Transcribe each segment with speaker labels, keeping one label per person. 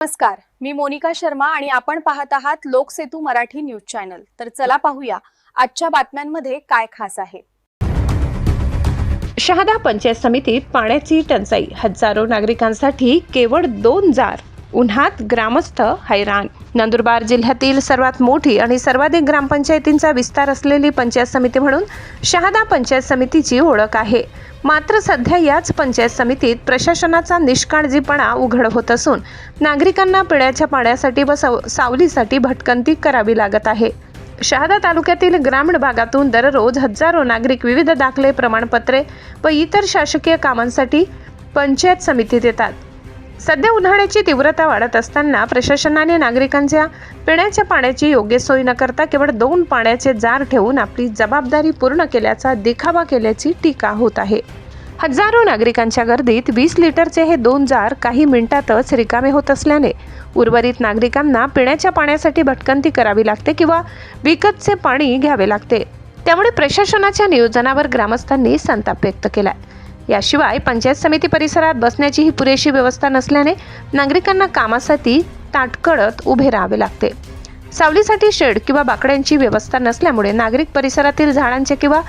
Speaker 1: नमस्कार, मी मोनिका शर्मा आणि आपण पाहत आहात लोकसेतू मराठी न्यूज चॅनल। तर चला पाहूया आजच्या बातम्यांमध्ये काय खास आहे।
Speaker 2: शहादा पंचायत समितीत पाण्याची टंचाई, हजारो नागरिकांसाठी केवळ 2 जार, उन्हात ग्रामस्थ हैराण। नंदुरबार जिल्ह्यातील सर्वात मोठी आणि सर्वाधिक ग्रामपंचायतींचा विस्तार असलेली पंचायत समिती म्हणून शहादा पंचायत समितीची ओळख आहे। मात्र सध्या याच पंचायत समितीत प्रशासनाचा निष्काळजीपणा उघड होत असून नागरिकांना पिण्याच्या पाण्यासाठी व सावलीसाठी भटकंती करावी लागत आहे। शहादा तालुक्यातील ग्रामीण भागातून दररोज हजारो नागरिक विविध दाखले, प्रमाणपत्रे व इतर शासकीय कामांसाठी पंचायत समितीत येतात। सध्या उन्हाळ्याची तीव्रता वाढत असताना प्रशासनाने नागरिकांच्या पिण्याच्या पाण्याची योग्य सोय न करता केवळ 2 पाण्याचे जार ठेवून आपली जबाबदारी पूर्ण केल्याचा दिखावा केल्याची टीका होत आहे। हजारो नागरिकांच्या गर्दीत 20 लिटरचे हे 2 जार काही मिनिटातच रिकामे होत असल्याने उर्वरित नागरिकांना पिण्याच्या पाण्यासाठी भटकंती करावी लागते किंवा विकतचे पाणी घ्यावे लागते। त्यामुळे प्रशासनाच्या नियोजनावर ग्रामस्थांनी संताप व्यक्त केलाय। याशिवाय पंचायत समिती परिसरात बसण्याची ही पुरेशी व्यवस्था नसल्याने नागरिकांना कामासाठी ताटकळत उभे राहावे लागते। सावलीसाठी शेड किंवा बाकड्यांची व्यवस्था नसल्यामुळे नागरिक परिसरातील झाडांच्या किंवा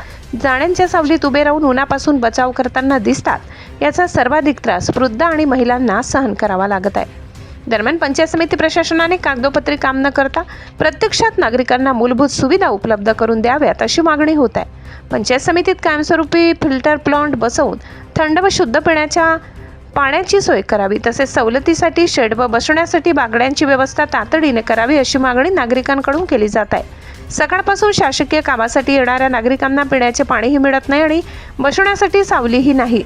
Speaker 2: जाण्यांच्या सावलीत उभे राहून उन्हापासून बचाव करताना दिसतात। याचा सर्वाधिक त्रास वृद्ध आणि महिलांना सहन करावा लागत आहे। दरम्यान पंचायत समिती प्रशासनाने कागदोपत्री काम न करता प्रत्यक्षात नागरिकांना मूलभूत सुविधा उपलब्ध करून द्याव्यात अशी मागणी होत आहे। पंचायत समितीत कायमस्वरूपी फिल्टर प्लांट बसवून थंड व शुद्ध पिण्याच्या पाण्याची सोय करावी, तसेच सवलतीसाठी शेड व बसण्यासाठी बाकड्यांची व्यवस्था तातडीने करावी अशी मागणी नागरिकांकडून केली जात आहे। सकाळपासून शासकीय कामासाठी येणाऱ्या नागरिकांना पिण्याचे पाणीही मिळत नाही आणि बसण्यासाठी सावलीही नाही।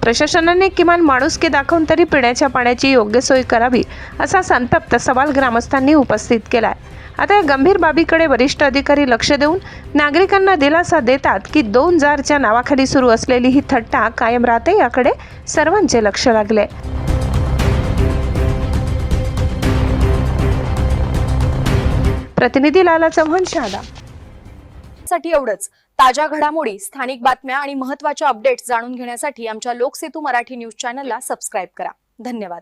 Speaker 2: प्रशासनाने किमान माणुसकी दाखवून तरी पिण्याच्या पाण्याची योग्य सोय करावी असा संतप्त सवाल ग्रामस्थांनी उपस्थित केलाय। आता या गंभीर बाबीकडे वरिष्ठ अधिकारी लक्ष देऊन नागरिकांना दिलासा देतात की 2 जारच्या नावाखाली सुरू असलेली ही थट्टा कायम राहते, याकडे सर्वांचे लक्ष लागले। प्रतिनिधी लाला चव्हाण, शहादा।
Speaker 1: साठी एवढंच। ताज्या घडामोडी, स्थानिक बातम्या आणि महत्त्वाच्या अपडेट्स जाणून घेण्यासाठी आमच्या लोकसेतू मराठी न्यूज चॅनलला सबस्क्राइब करा। धन्यवाद।